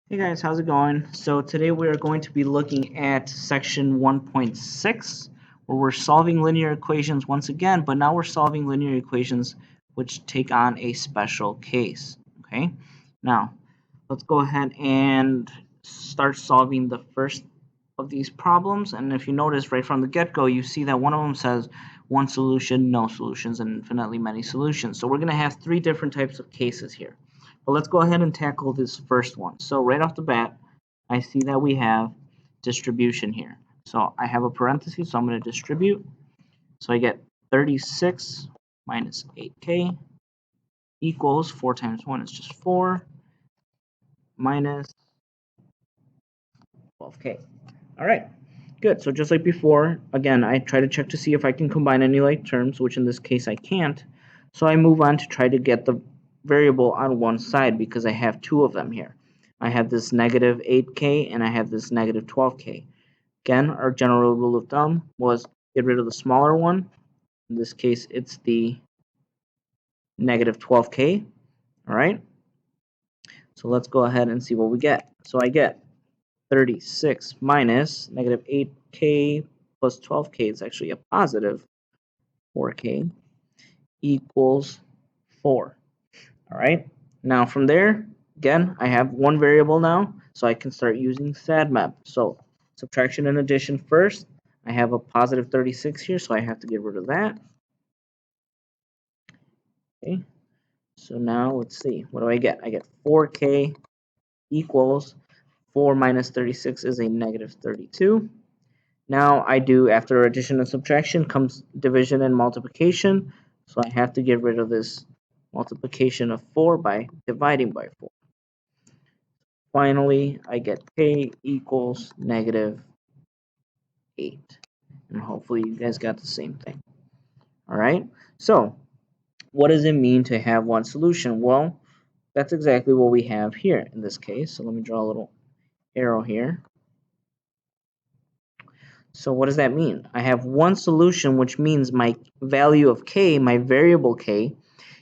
Hey guys, how's it going? So today we are going to be looking at section 1.6 where we're solving linear equations once again, but now we're solving linear equations which take on a special case. Okay, now let's go ahead and start solving the first of these problems. And if you notice right from the get-go, you see that one of them says one solution, no solutions, and infinitely many solutions. So we're going to have three different types of cases here. But let's go ahead and tackle this first one. So right off the bat, I see that we have distribution here. So I have a parenthesis, so I'm going to distribute. So I get 36 minus 8k equals 4 times 1 is just 4 minus 12k. All right, good. So just like before, again, I try to check to see if I can combine any like terms, which in this case I can't. So I move on to try to get the variable on one side because I have two of them here. I have this negative 8k and I have this negative 12k. Again, our general rule of thumb was get rid of the smaller one. In this case, it's the negative 12k. All right. So let's go ahead and see what we get. So I get 36 minus negative 8k plus 12k is actually a positive 4k equals 4. All right. Now from there, again, I have one variable now, so I can start using SADMAP. So subtraction and addition first. I have a positive 36 here, so I have to get rid of that. Okay. So now let's see. What do I get? I get 4k equals 4 minus 36 is a negative 32. Now I do, after addition and subtraction comes division and multiplication, so I have to get rid of this multiplication of 4 by dividing by 4. Finally, I get k equals negative 8. And hopefully you guys got the same thing. All right, so what does it mean to have one solution? Well, that's exactly what we have here in this case. So let me draw a little arrow here. So what does that mean? I have one solution, which means my value of k, my variable k,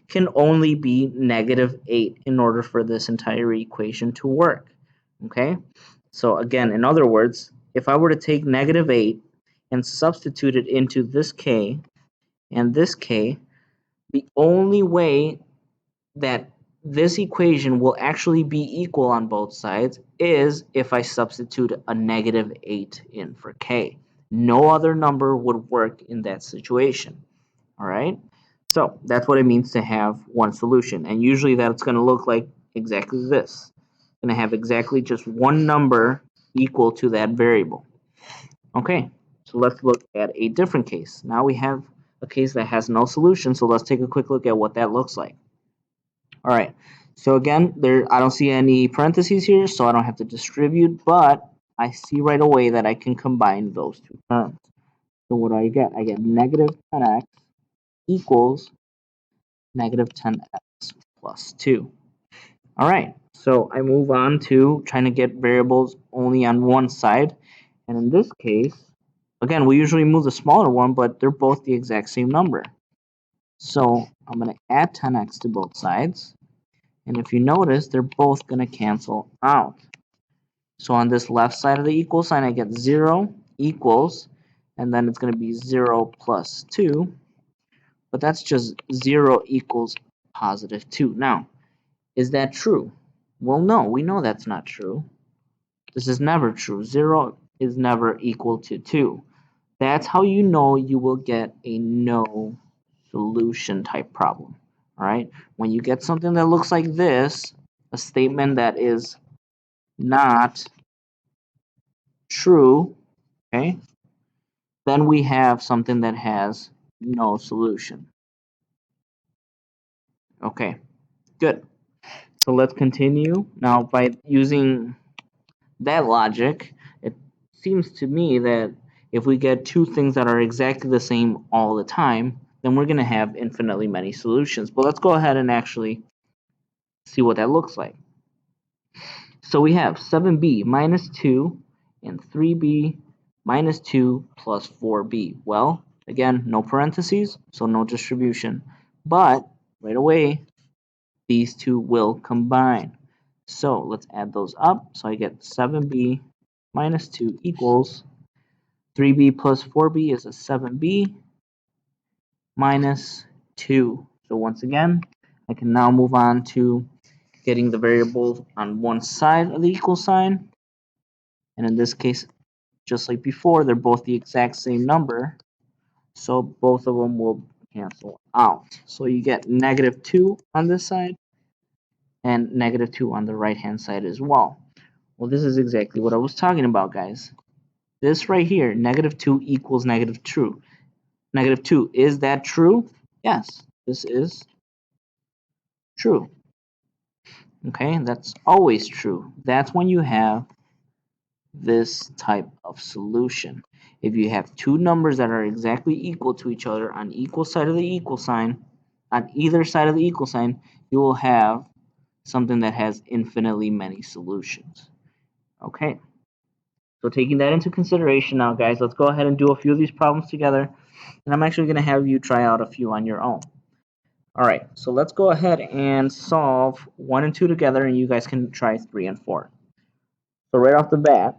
can only be negative 8 in order for this entire equation to work. Okay? So again, in other words, if I were to take negative 8 and substitute it into this k and this k, the only way that this equation will actually be equal on both sides is if I substitute a negative 8 in for k. No other number would work in that situation. All right? So that's what it means to have one solution. And usually that's going to look like exactly this. It's going to have exactly just one number equal to that variable. Okay, so let's look at a different case. Now we have a case that has no solution, so let's take a quick look at what that looks like. All right, so again, I don't see any parentheses here, so I don't have to distribute, but I see right away that I can combine those two terms. So what do I get? I get negative 10x equals negative 10x plus 2. All right, so I move on to trying to get variables only on one side. And in this case, again, we usually move the smaller one, but they're both the exact same number. So I'm going to add 10x to both sides. And if you notice, they're both going to cancel out. So on this left side of the equal sign, I get 0 equals, and then it's going to be 0 plus 2. But that's just 0 equals positive 2. Now, is that true? Well, no, we know that's not true. This is never true. 0 is never equal to 2. That's how you know you will get a no solution type problem. All right? When you get something that looks like this, a statement that is not true, okay, then we have something that has no solution. Okay, good. So let's continue. Now, by using that logic, it seems to me that if we get two things that are exactly the same all the time, then we're going to have infinitely many solutions. But let's go ahead and actually see what that looks like. So we have 7b minus 2 and 3b minus 2 plus 4b. Well, again, no parentheses, so no distribution. But right away, these two will combine. So let's add those up. So I get 7b minus 2 equals 3b plus 4b is a 7b minus 2. So once again, I can now move on to getting the variable on one side of the equal sign. And in this case, just like before, they're both the exact same number. So both of them will cancel out. So you get negative 2 on this side and negative 2 on the right hand side as well. Well, this is exactly what I was talking about, guys. This right here, negative 2 equals negative 2. Negative 2, is that true? Yes, this is true. Okay, that's always true. That's when you have this type of solution. If you have two numbers that are exactly equal to each other on equal side of the equal sign, on either side of the equal sign, you will have something that has infinitely many solutions. Okay, so taking that into consideration now, guys, let's go ahead and do a few of these problems together. And I'm actually going to have you try out a few on your own. All right, so let's go ahead and solve 1 and 2 together, and you guys can try 3 and 4. So right off the bat,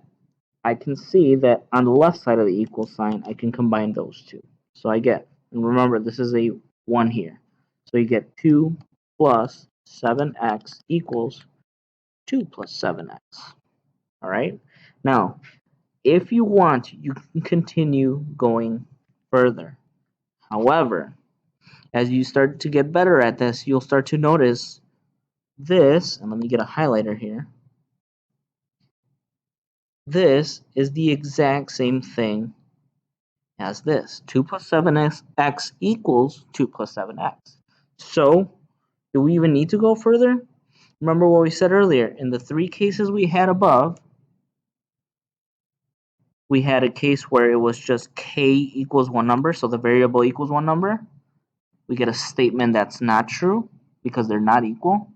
I can see that on the left side of the equal sign, I can combine those two. So I get, and remember, this is a 1 here. So you get 2 plus 7x equals 2 plus 7x. All right? Now, if you want, you can continue going further. However, as you start to get better at this, you'll start to notice this, and let me get a highlighter here. This is the exact same thing as this. 2 plus 7x equals 2 plus 7x. So, do we even need to go further? Remember what we said earlier. In the three cases we had above, we had a case where it was just k equals one number, so the variable equals one number. We get a statement that's not true because they're not equal.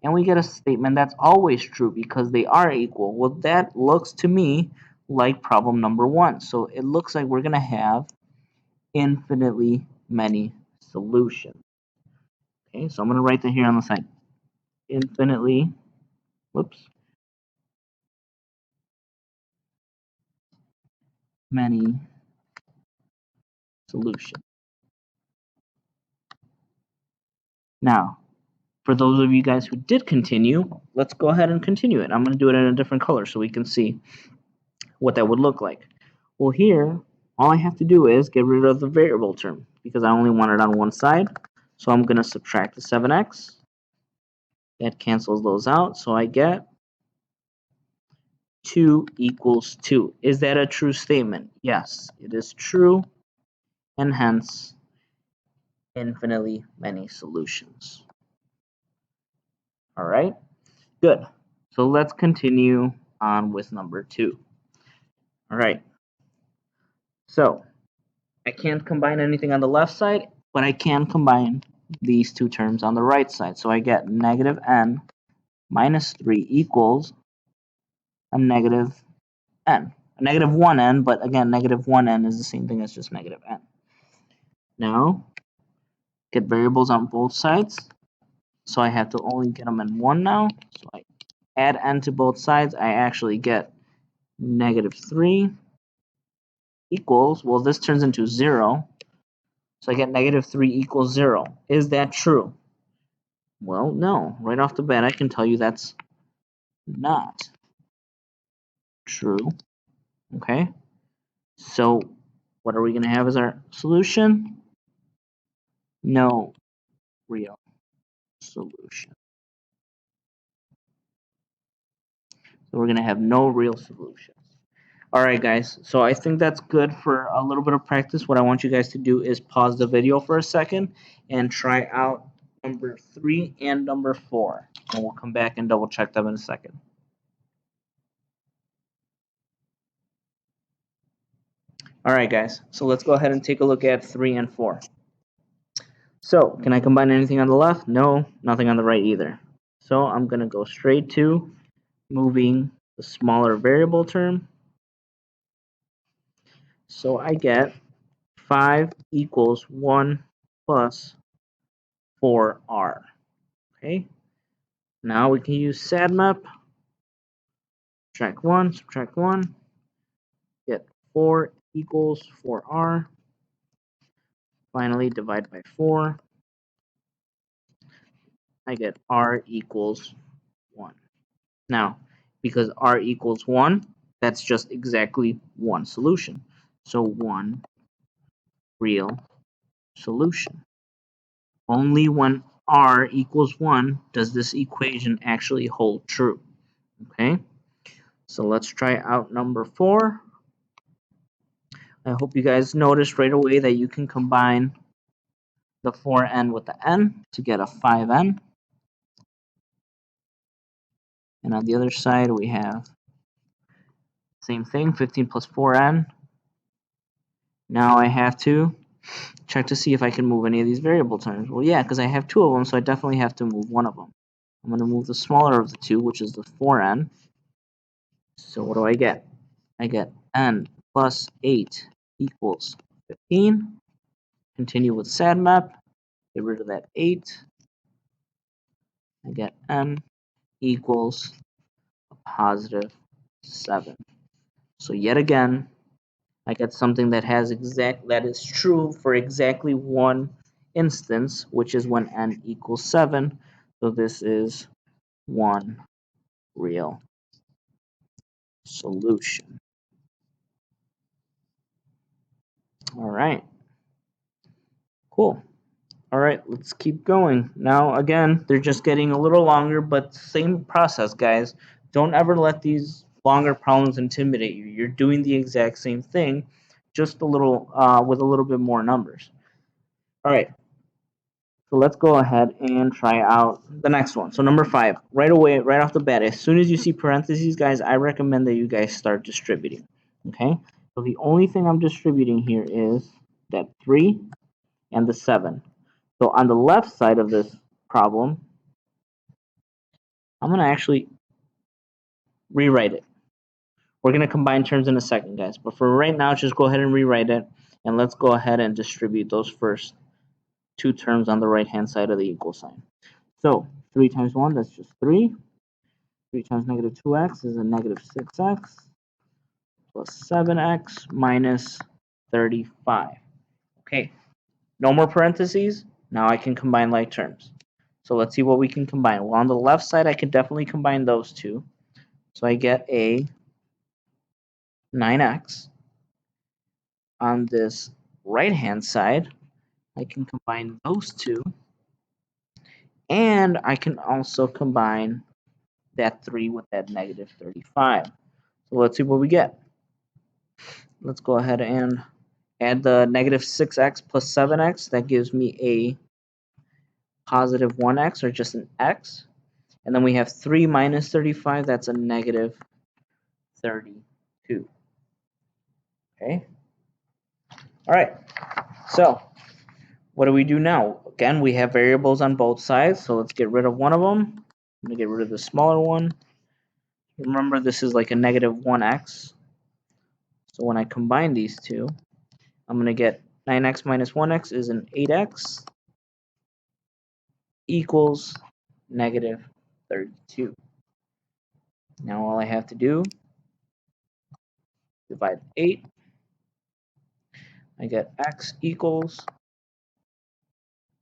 And we get a statement that's always true because they are equal. Well, that looks to me like problem number 1. So it looks like we're going to have infinitely many solutions. Okay, so I'm going to write that here on the side. Infinitely, many solutions. Now, for those of you guys who did continue, let's go ahead and continue it. I'm going to do it in a different color so we can see what that would look like. Well, here, all I have to do is get rid of the variable term because I only want it on one side. So I'm going to subtract the 7x. That cancels those out. So I get 2 equals 2. Is that a true statement? Yes, it is true, and hence infinitely many solutions. All right, good. So let's continue on with number 2. All right, so I can't combine anything on the left side, but I can combine these two terms on the right side. So I get negative n minus 3 equals a negative n. A negative 1n, but again, negative 1n is the same thing as just negative n. Now, get variables on both sides. So I have to only get them in one now. So I add n to both sides. I actually get negative 3 equals, well, this turns into 0. So I get negative 3 equals 0. Is that true? Well, no. Right off the bat, I can tell you that's not true. Okay? So what are we going to have as our solution? No real solution. So we're going to have no real solutions. All right, guys. So I think that's good for a little bit of practice. What I want you guys to do is pause the video for a second and try out number 3 and number 4. And we'll come back and double check them in a second. All right, guys. So let's go ahead and take a look at 3 and 4. So can I combine anything on the left? No, nothing on the right either. So I'm going to go straight to moving the smaller variable term. So I get 5 equals 1 plus 4r. Okay. Now we can use SADMAP. Subtract 1, get 4 equals 4r. Finally, divide by 4. I get r equals 1. Now, because r equals 1, that's just exactly one solution. So one real solution. Only when r equals 1 does this equation actually hold true. Okay, so let's try out number 4. I hope you guys noticed right away that you can combine the 4n with the n to get a 5n. And on the other side, we have same thing, 15 plus 4n. Now I have to check to see if I can move any of these variable terms. Well, yeah, because I have 2 of them, so I definitely have to move one of them. I'm going to move the smaller of the 2, which is the 4n. So what do I get? I get n plus 8 equals 15. Continue with SADMAP. Get rid of that 8. I get n equals a positive 7. So yet again, I get something that is true for exactly one instance, which is when n equals 7. So this is one real solution. All right. Cool. All right, let's keep going. Now, again, they're just getting a little longer, but same process, guys. Don't ever let these longer problems intimidate you. You're doing the exact same thing, just a little with a little bit more numbers. All right, so let's go ahead and try out the next one. So number 5, right away, right off the bat, as soon as you see parentheses, guys, I recommend that you guys start distributing. Okay, so the only thing I'm distributing here is that 3 and the 7. So on the left side of this problem, I'm going to actually rewrite it. We're going to combine terms in a second, guys. But for right now, just go ahead and rewrite it. And let's go ahead and distribute those first 2 terms on the right-hand side of the equal sign. So 3 times 1, that's just 3. 3 times negative 2x is a negative 6x plus 7x minus 35. Okay, no more parentheses. Now I can combine like terms. So let's see what we can combine. Well, on the left side, I can definitely combine those two. So I get a 9x. On this right-hand side, I can combine those two. And I can also combine that 3 with that negative 35. So let's see what we get. Let's go ahead and add the negative 6x plus 7x. That gives me a positive 1x, or just an x. And then we have 3 minus 35. That's a negative 32. Okay. All right. So what do we do now? Again, we have variables on both sides. So let's get rid of one of them. I'm going to get rid of the smaller one. Remember, this is like a negative 1x. So when I combine these two, I'm going to get 9x minus 1x is an 8x equals negative 32. Now all I have to do, divide 8. I get x equals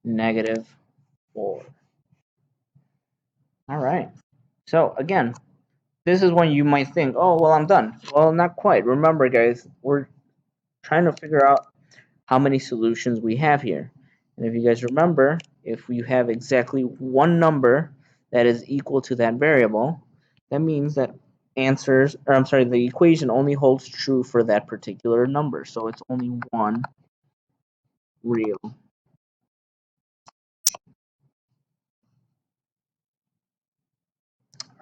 negative 4. All right. So again, this is when you might think, oh, well, I'm done. Well, not quite. Remember, guys, we're trying to figure out how many solutions we have here. And if you guys remember, if you have exactly one number that is equal to that variable, that means that the equation only holds true for that particular number. So it's only one real.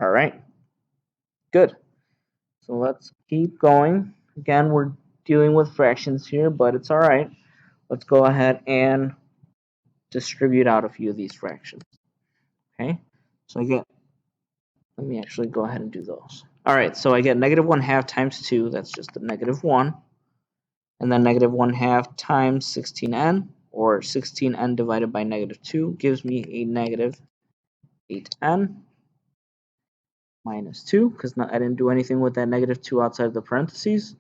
All right. Good. So let's keep going. Again, we're dealing with fractions here, but it's all right. Let's go ahead and distribute out a few of these fractions. Okay. So let me actually go ahead and do those. All right, so I get negative 1/2 times 2, that's just a negative 1. And then negative 1/2 times 16n, or 16n divided by negative 2, gives me a negative 8n. minus 2, because I didn't do anything with that negative 2 outside of the parentheses.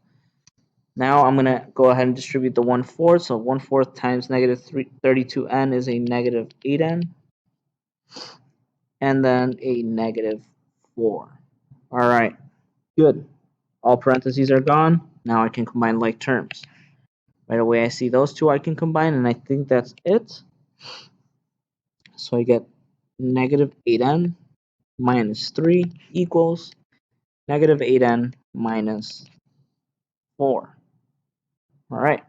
Now I'm going to go ahead and distribute the 1/4. So 1/4 times negative 32n is a negative 8n. And then a negative 4. All right, good. All parentheses are gone. Now I can combine like terms. Right away I see those two I can combine, and I think that's it. So I get negative 8n minus 3 equals negative 8n minus 4. All right.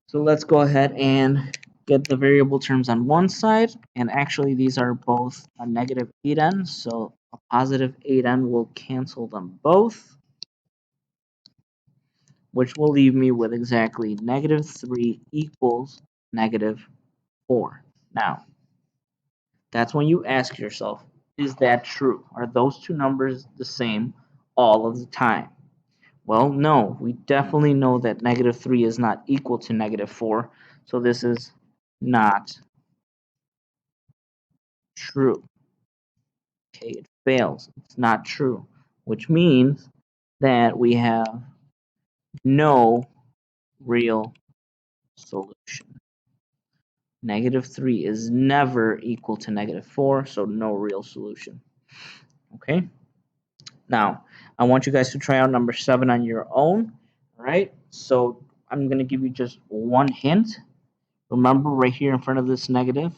So let's go ahead and get the variable terms on one side. And actually, these are both a negative 8n. So a positive 8n will cancel them both, which will leave me with exactly negative 3 equals negative 4. Now, that's when you ask yourself, is that true? Are those two numbers the same all of the time? Well, no, we definitely know that negative 3 is not equal to negative 4, so this is not true. Okay, it fails. It's not true, which means that we have no real solution. Negative 3 is never equal to negative 4, so no real solution. Okay? Now, I want you guys to try out number 7 on your own. All right? So I'm going to give you just one hint. Remember, right here in front of this negative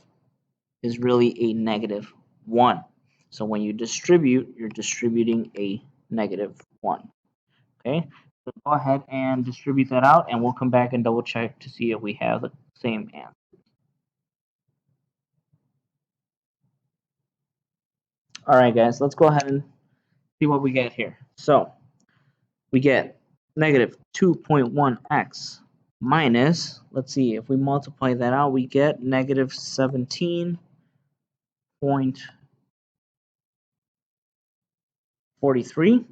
is really a negative 1. So when you distribute, you're distributing a negative 1. Okay? So go ahead and distribute that out, and we'll come back and double check to see if we have the same answer. All right, guys, let's go ahead and see what we get here. So we get negative 2.1x minus, let's see, if we multiply that out, we get negative 17.43.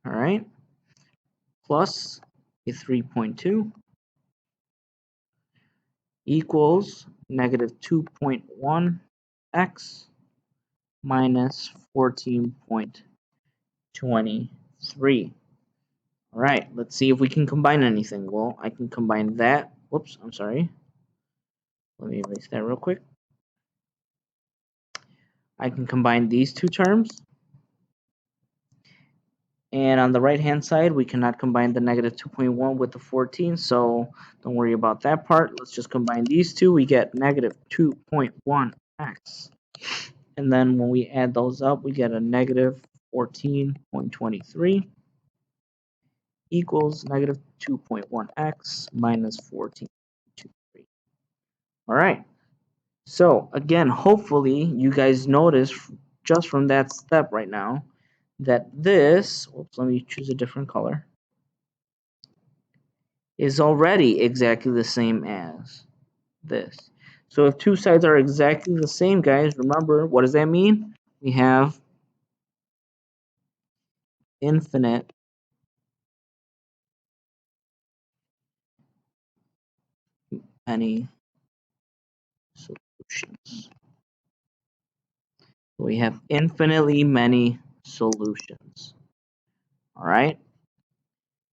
All right, plus a 3.2 equals negative 2.1x minus 14.23. All right, let's see if we can combine anything. Well, I can combine that. Whoops, I'm sorry. Let me erase that real quick. I can combine these two terms. And on the right-hand side, we cannot combine the negative 2.1 with the 14, so don't worry about that part. Let's just combine these two. We get negative 2.1x. And then when we add those up, we get a negative 14.23 equals negative 2.1x minus 14.23. All right. So again, hopefully you guys notice just from that step right now that this, oops, let me choose a different color, is already exactly the same as this. So if two sides are exactly the same, guys, remember, what does that mean? We have infinite many solutions. We have infinitely many solutions. All right.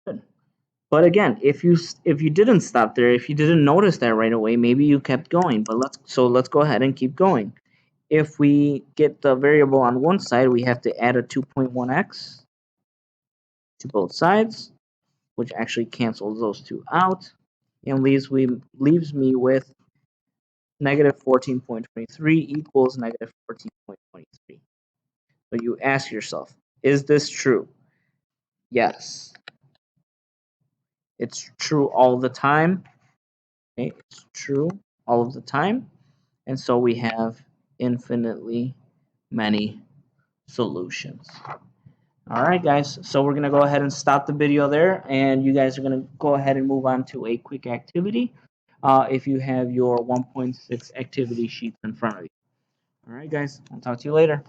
Good. But again, if you didn't stop there, if you didn't notice that right away, maybe you kept going. But let's go ahead and keep going. If we get the variable on one side, we have to add a 2.1x to both sides, which actually cancels those two out and leaves me with negative 14.23 equals negative 14.23. So you ask yourself, is this true? Yes. It's true all the time. Okay, it's true all of the time. And so we have infinitely many solutions. All right, guys. So we're going to go ahead and stop the video there. And you guys are going to go ahead and move on to a quick activity if you have your 1.6 activity sheets in front of you. All right, guys. I'll talk to you later.